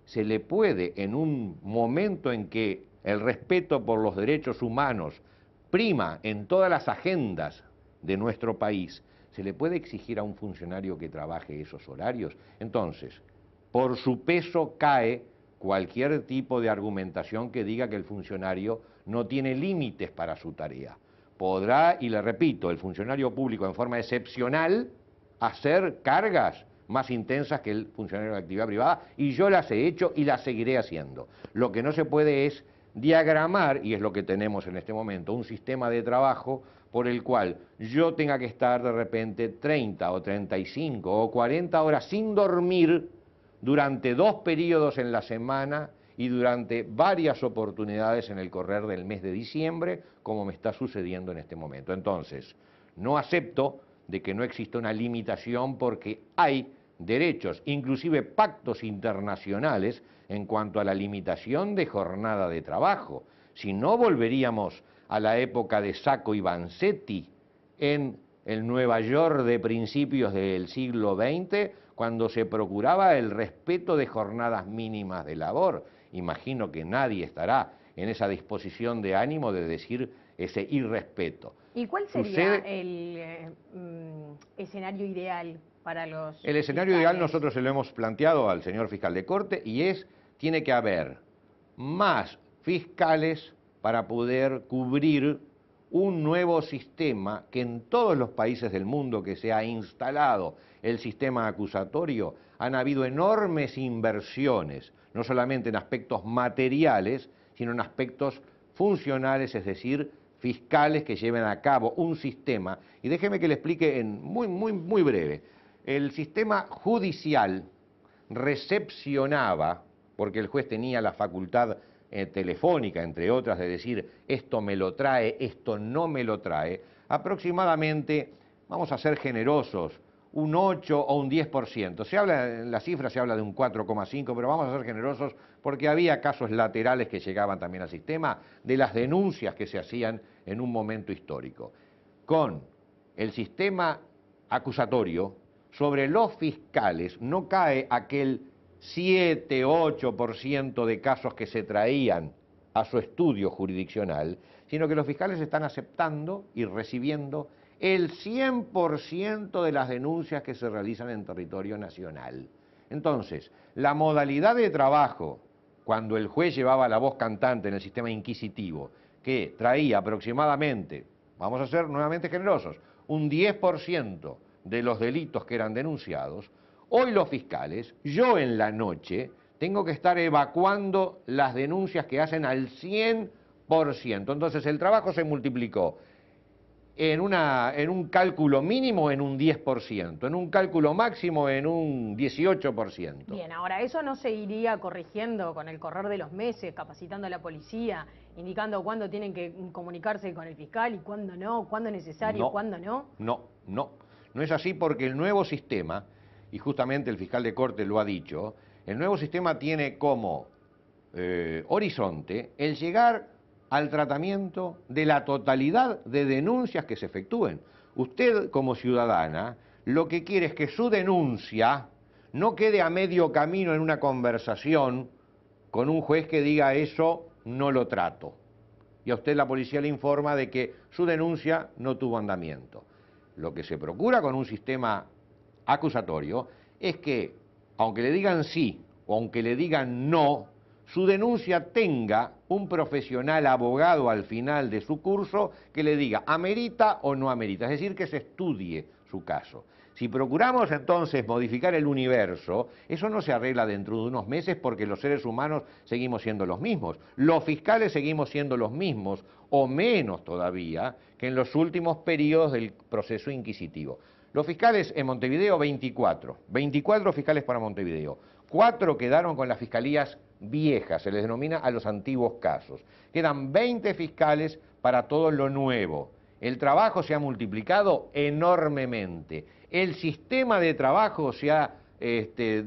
¿se le puede, en un momento en que el respeto por los derechos humanos prima en todas las agendas de nuestro país, se le puede exigir a un funcionario que trabaje esos horarios? Entonces, por su peso cae cualquier tipo de argumentación que diga que el funcionario no tiene límites para su tarea. Podrá, y le repito, el funcionario público en forma excepcional hacer cargas más intensas que el funcionario de actividad privada, y yo las he hecho y las seguiré haciendo. Lo que no se puede es diagramar, y es lo que tenemos en este momento, un sistema de trabajo por el cual yo tenga que estar de repente 30 o 35 o 40 horas sin dormir durante 2 periodos en la semana y durante varias oportunidades en el correr del mes de diciembre, como me está sucediendo en este momento. Entonces, no acepto de que no exista una limitación, porque hay derechos, inclusive pactos internacionales, en cuanto a la limitación de jornada de trabajo. Si no, volveríamos a la época de Sacco y Vanzetti en el Nueva York de principios del siglo XX, cuando se procuraba el respeto de jornadas mínimas de labor. Imagino que nadie estará en esa disposición de ánimo de decir ese irrespeto. ¿Y cuál sería el escenario ideal para los El escenario fiscales? ideal nosotros se lo hemos planteado al señor fiscal de corte, y tiene que haber más fiscales para poder cubrir un nuevo sistema que en todos los países del mundo que se ha instalado el sistema acusatorio han habido enormes inversiones, no solamente en aspectos materiales, sino en aspectos funcionales, es decir, fiscales que lleven a cabo un sistema, y déjeme que le explique en muy breve. El sistema judicial recepcionaba, porque el juez tenía la facultad telefónica, entre otras, de decir esto me lo trae, esto no me lo trae, aproximadamente, vamos a ser generosos, un 8 o un 10%. En la cifra se habla de un 4,5, pero vamos a ser generosos porque había casos laterales que llegaban también al sistema de las denuncias que se hacían en un momento histórico. Con el sistema acusatorio, sobre los fiscales no cae aquel 7-8% de casos que se traían a su estudio jurisdiccional, sino que los fiscales están aceptando y recibiendo el 100% de las denuncias que se realizan en territorio nacional. Entonces, la modalidad de trabajo, cuando el juez llevaba la voz cantante en el sistema inquisitivo, que traía aproximadamente, vamos a ser nuevamente generosos, un 10% de los delitos que eran denunciados, hoy los fiscales, yo en la noche, tengo que estar evacuando las denuncias que hacen al 100%. Entonces el trabajo se multiplicó en un cálculo mínimo en un 10%, en un cálculo máximo en un 18%. Bien, ahora eso no se iría corrigiendo con el correr de los meses, capacitando a la policía, indicando cuándo tienen que comunicarse con el fiscal y cuándo no, cuándo es necesario, cuándo no. No es así porque el nuevo sistema, y justamente el fiscal de corte lo ha dicho, el nuevo sistema tiene como horizonte el llegar al tratamiento de la totalidad de denuncias que se efectúen. Usted, como ciudadana, lo que quiere es que su denuncia no quede a medio camino en una conversación con un juez que diga eso no lo trato. Y a usted la policía le informa de que su denuncia no tuvo andamiento. Lo que se procura con un sistema acusatorio es que, aunque le digan sí o aunque le digan no, su denuncia tenga un profesional abogado al final de su curso que le diga amerita o no amerita, es decir, que se estudie su caso. Si procuramos entonces modificar el universo, eso no se arregla dentro de unos meses porque los seres humanos seguimos siendo los mismos, los fiscales seguimos siendo los mismos, o menos todavía, que en los últimos periodos del proceso inquisitivo. Los fiscales en Montevideo, 24 fiscales para Montevideo, 4 quedaron con las fiscalías viejas, se les denomina a los antiguos casos. Quedan 20 fiscales para todo lo nuevo. El trabajo se ha multiplicado enormemente. El sistema de trabajo se ha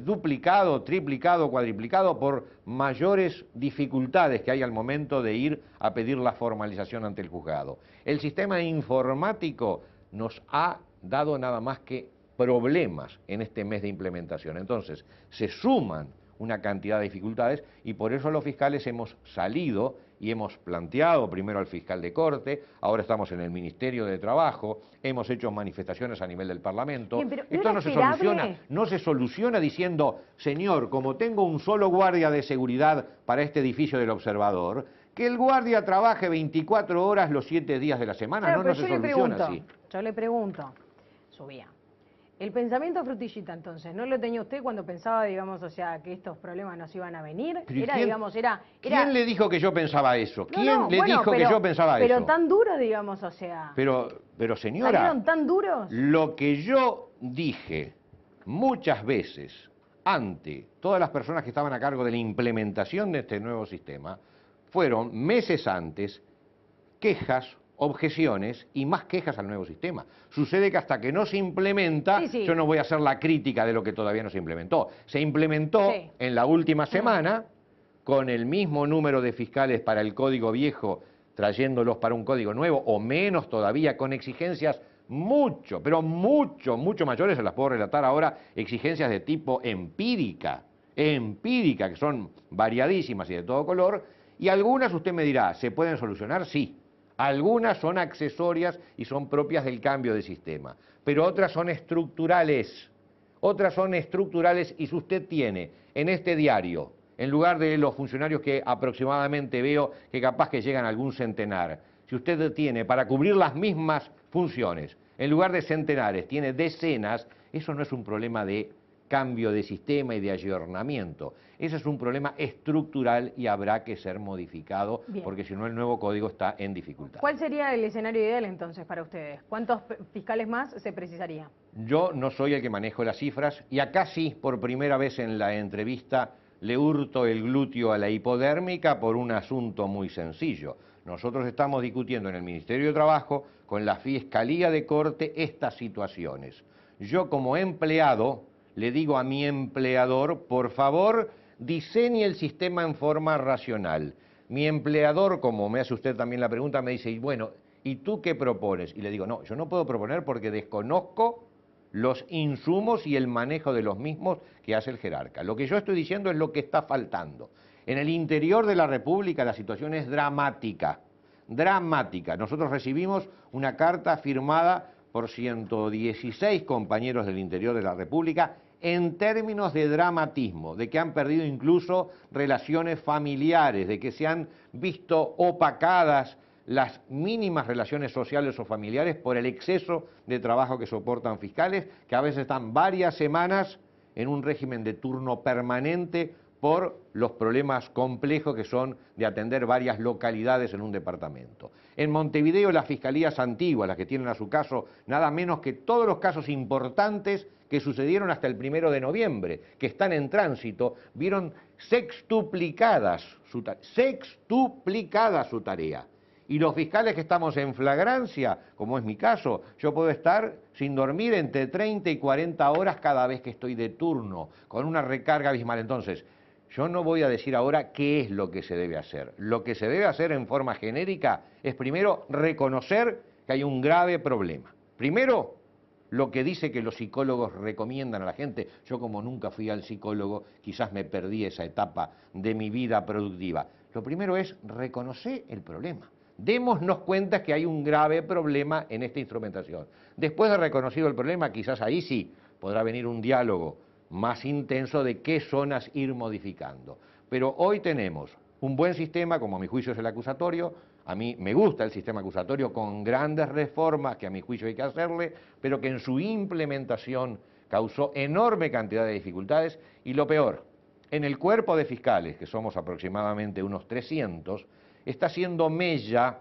duplicado, triplicado, cuadriplicado por mayores dificultades que hay al momento de ir a pedir la formalización ante el juzgado. El sistema informático nos ha dado nada más que problemas en este mes de implementación. Entonces, se suman una cantidad de dificultades y por eso los fiscales hemos salido y hemos planteado primero al fiscal de corte, ahora estamos en el Ministerio de Trabajo, hemos hecho manifestaciones a nivel del Parlamento. Bien, pero esto no se soluciona diciendo, señor, como tengo un solo guardia de seguridad para este edificio del Observador, que el guardia trabaje 24 horas los 7 días de la semana. Claro, no se soluciona así. Yo le pregunto, subía. El pensamiento frutillita, entonces, ¿no lo tenía usted cuando pensaba, digamos, o sea, que estos problemas nos iban a venir? ¿Quién le dijo que yo pensaba eso? ¿Quién le dijo que yo pensaba eso? Pero tan duro, digamos, o sea... Pero señora... ¿Salieron tan duros? Lo que yo dije muchas veces ante todas las personas que estaban a cargo de la implementación de este nuevo sistema, fueron meses antes quejas, objeciones y más quejas al nuevo sistema. Sucede que hasta que no se implementa, yo no voy a hacer la crítica de lo que todavía no se implementó. Se implementó en la última semana con el mismo número de fiscales para el código viejo, trayéndolos para un código nuevo, o menos todavía, con exigencias mucho mayores, se las puedo relatar ahora, exigencias de tipo empírica, que son variadísimas y de todo color, y algunas usted me dirá, ¿se pueden solucionar? Sí. Algunas son accesorias y son propias del cambio de sistema, pero otras son estructurales. Y si usted tiene en este diario, en lugar de los funcionarios que aproximadamente veo que capaz que llegan a algún centenar, si usted tiene para cubrir las mismas funciones, en lugar de centenares, tiene decenas, eso no es un problema de cambio de sistema y de ayornamiento. Ese es un problema estructural y habrá que ser modificado, Bien. porque si no el nuevo código está en dificultad. ¿Cuál sería el escenario ideal entonces para ustedes? ¿Cuántos fiscales más se precisaría? Yo no soy el que manejo las cifras y acá sí, por primera vez en la entrevista, le hurto el glúteo a la hipodérmica por un asunto muy sencillo. Nosotros estamos discutiendo en el Ministerio de Trabajo con la Fiscalía de Corte estas situaciones. Yo como empleado le digo a mi empleador, por favor, diseñe el sistema en forma racional. Mi empleador, como me hace usted también la pregunta, me dice, bueno, ¿y tú qué propones? Y le digo, no, yo no puedo proponer porque desconozco los insumos y el manejo de los mismos que hace el jerarca. Lo que yo estoy diciendo es lo que está faltando. En el interior de la República la situación es dramática, dramática. Nosotros recibimos una carta firmada por 116 compañeros del interior de la República en términos de dramatismo, de que han perdido incluso relaciones familiares, de que se han visto opacadas las mínimas relaciones sociales o familiares por el exceso de trabajo que soportan fiscales, que a veces están varias semanas en un régimen de turno permanente por los problemas complejos que son de atender varias localidades en un departamento. En Montevideo las fiscalías antiguas, las que tienen a su caso nada menos que todos los casos importantes que sucedieron hasta el 1 de noviembre, que están en tránsito, vieron sextuplicada su tarea. Y los fiscales que estamos en flagrancia, como es mi caso, yo puedo estar sin dormir entre 30 y 40 horas cada vez que estoy de turno, con una recarga abismal. Entonces, yo no voy a decir ahora qué es lo que se debe hacer. Lo que se debe hacer en forma genérica es primero reconocer que hay un grave problema. Primero, lo que dice que los psicólogos recomiendan a la gente. Yo como nunca fui al psicólogo, quizás me perdí esa etapa de mi vida productiva. Lo primero es reconocer el problema. Démonos cuenta que hay un grave problema en esta instrumentación. Después de reconocido el problema, quizás ahí sí podrá venir un diálogo más intenso de qué zonas ir modificando. Pero hoy tenemos un buen sistema, como a mi juicio es el acusatorio. A mí me gusta el sistema acusatorio con grandes reformas que a mi juicio hay que hacerle, pero que en su implementación causó enorme cantidad de dificultades. Y lo peor, en el cuerpo de fiscales, que somos aproximadamente unos 300, está haciendo mella,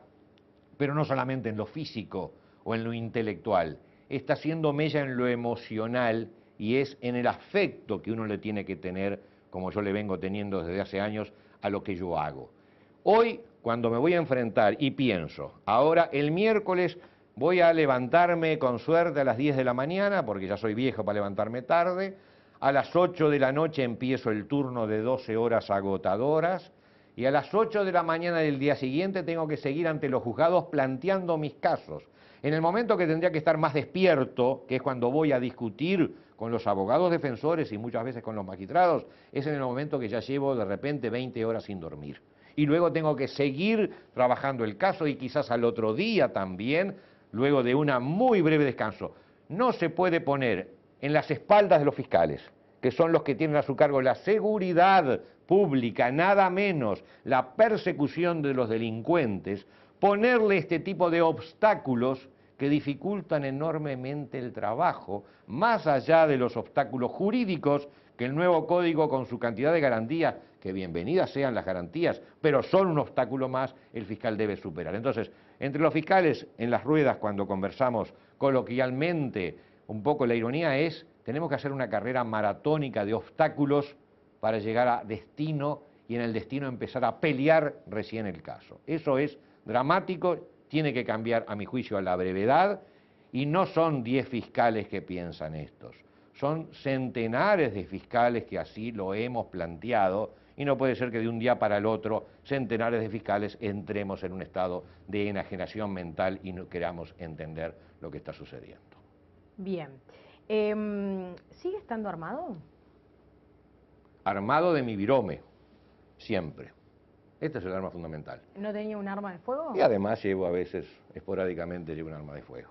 pero no solamente en lo físico o en lo intelectual, está haciendo mella en lo emocional y es en el afecto que uno le tiene que tener, como yo le vengo teniendo desde hace años, a lo que yo hago. Hoy, cuando me voy a enfrentar y pienso, ahora el miércoles voy a levantarme con suerte a las 10 de la mañana, porque ya soy viejo para levantarme tarde, a las 8 de la noche empiezo el turno de 12 horas agotadoras, y a las 8 de la mañana del día siguiente tengo que seguir ante los juzgados planteando mis casos. En el momento que tendría que estar más despierto, que es cuando voy a discutir con los abogados defensores y muchas veces con los magistrados, es en el momento que ya llevo de repente 20 horas sin dormir. Y luego tengo que seguir trabajando el caso y quizás al otro día también, luego de una muy breve descanso. No se puede poner en las espaldas de los fiscales, que son los que tienen a su cargo la seguridad pública, nada menos la persecución de los delincuentes, ponerle este tipo de obstáculos que dificultan enormemente el trabajo, más allá de los obstáculos jurídicos que el nuevo código con su cantidad de garantías, que bienvenidas sean las garantías, pero son un obstáculo más, el fiscal debe superar. Entonces, entre los fiscales en las ruedas, cuando conversamos coloquialmente, un poco la ironía es, tenemos que hacer una carrera maratónica de obstáculos para llegar a destino y en el destino empezar a pelear recién el caso. Eso es dramático, tiene que cambiar a mi juicio a la brevedad y no son 10 fiscales que piensan estos, son centenares de fiscales que así lo hemos planteado y no puede ser que de un día para el otro centenares de fiscales entremos en un estado de enajenación mental y no queramos entender lo que está sucediendo. Bien. ¿Sigue estando armado? Armado de mi virome, siempre. Este es el arma fundamental. ¿No tenía un arma de fuego? Y además llevo a veces, esporádicamente, llevo un arma de fuego.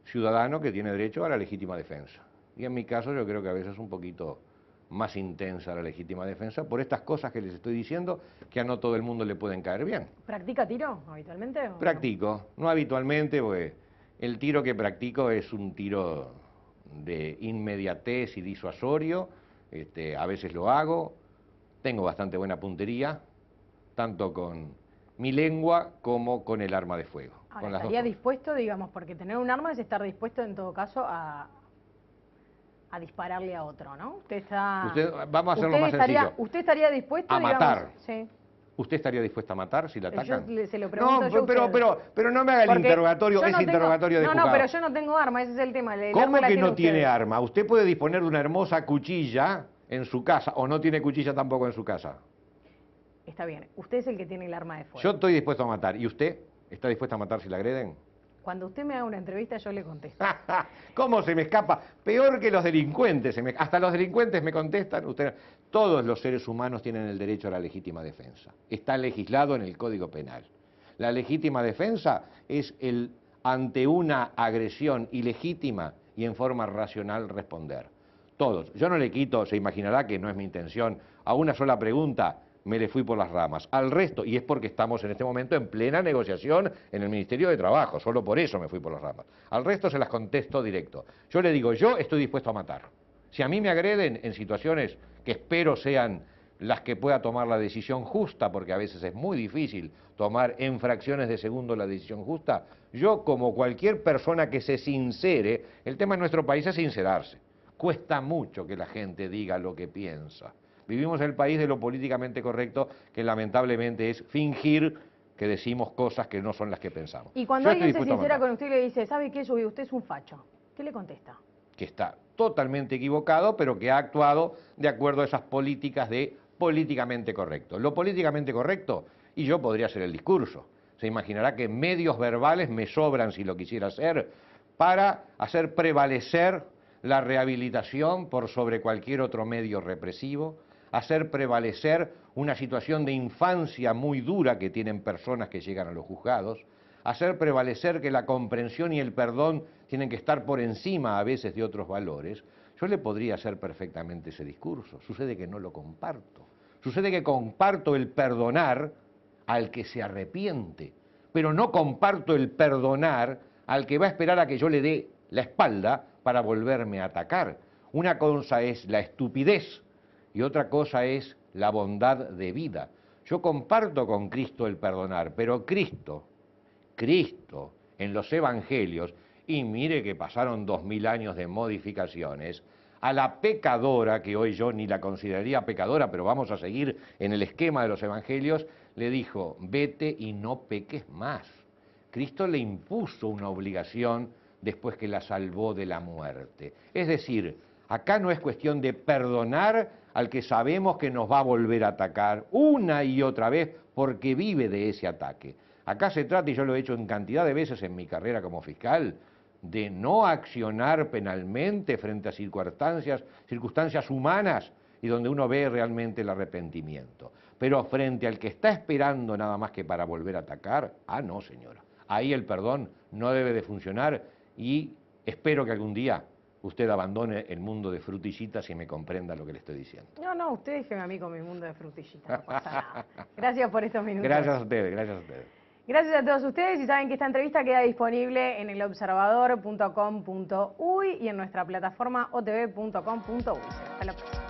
Ciudadano que tiene derecho a la legítima defensa. Y en mi caso yo creo que a veces es un poquito más intensa la legítima defensa por estas cosas que les estoy diciendo que a no todo el mundo le pueden caer bien. ¿Practica tiro habitualmente? Practico, no habitualmente, porque el tiro que practico es un tiro de inmediatez y disuasorio, a veces lo hago, tengo bastante buena puntería, tanto con mi lengua como con el arma de fuego. Ahora, con las ¿estaría dos cosas. dispuesto, digamos, porque tener un arma es estar dispuesto en todo caso a dispararle a otro, ¿no? Vamos a hacerlo más sencillo. ¿Usted estaría dispuesto, a digamos, matar? Sí. ¿Usted estaría dispuesta a matar si la atacan? Se lo pregunto yo a pero no me haga el Porque interrogatorio, ese interrogatorio de juzgado. No, pero yo no tengo arma, ese es el tema. ¿Cómo que no tiene arma? Usted puede disponer de una hermosa cuchilla en su casa, o no tiene cuchilla tampoco en su casa. Está bien, usted es el que tiene el arma de fuego. Yo estoy dispuesto a matar. ¿Y usted está dispuesta a matar si la agreden? Cuando usted me haga una entrevista, yo le contesto. ¿Cómo se me escapa? Peor que los delincuentes. Hasta los delincuentes me contestan. Todos los seres humanos tienen el derecho a la legítima defensa. Está legislado en el Código Penal. La legítima defensa es ante una agresión ilegítima y en forma racional responder. Todos. Yo no le quito, se imaginará que no es mi intención, a una sola pregunta me le fui por las ramas. Al resto, y es porque estamos en este momento en plena negociación en el Ministerio de Trabajo, solo por eso me fui por las ramas. Al resto se las contesto directo. Yo le digo, yo estoy dispuesto a matar. Si a mí me agreden en situaciones que espero sean las que pueda tomar la decisión justa, porque a veces es muy difícil tomar en fracciones de segundo la decisión justa, yo como cualquier persona que se sincere, el tema en nuestro país es sincerarse. Cuesta mucho que la gente diga lo que piensa. Vivimos en el país de lo políticamente correcto, que lamentablemente es fingir que decimos cosas que no son las que pensamos. Y cuando alguien se sincera con usted y le dice, ¿sabe qué? Usted es un facho. ¿Qué le contesta? Que está totalmente equivocado, pero que ha actuado de acuerdo a esas políticas de políticamente correcto. Lo políticamente correcto, y yo podría hacer el discurso. Se imaginará que medios verbales me sobran, si lo quisiera hacer, para hacer prevalecer la rehabilitación por sobre cualquier otro medio represivo, hacer prevalecer una situación de infancia muy dura que tienen personas que llegan a los juzgados, hacer prevalecer que la comprensión y el perdón tienen que estar por encima a veces de otros valores. Yo le podría hacer perfectamente ese discurso, sucede que no lo comparto. Sucede que comparto el perdonar al que se arrepiente, pero no comparto el perdonar al que va a esperar a que yo le dé la espalda para volverme a atacar. Una cosa es la estupidez y otra cosa es la bondad de vida. Yo comparto con Cristo el perdonar, pero Cristo en los evangelios, y mire que pasaron 2000 años de modificaciones, a la pecadora, que hoy yo ni la consideraría pecadora, pero vamos a seguir en el esquema de los evangelios, le dijo, vete y no peques más. Cristo le impuso una obligación después que la salvó de la muerte. Es decir, acá no es cuestión de perdonar al que sabemos que nos va a volver a atacar una y otra vez porque vive de ese ataque. Acá se trata, y yo lo he hecho en cantidad de veces en mi carrera como fiscal, de no accionar penalmente frente a circunstancias humanas y donde uno ve realmente el arrepentimiento. Pero frente al que está esperando nada más que para volver a atacar, no señora, ahí el perdón no debe de funcionar y espero que algún día usted abandone el mundo de frutillitas y me comprenda lo que le estoy diciendo. No, usted déjeme a mí con mi mundo de frutillitas, no pasa nada. Gracias por estos minutos. Gracias a ustedes, gracias a ustedes. Gracias a todos ustedes y saben que esta entrevista queda disponible en elobservador.com.uy y en nuestra plataforma otv.com.uy. Hasta la próxima.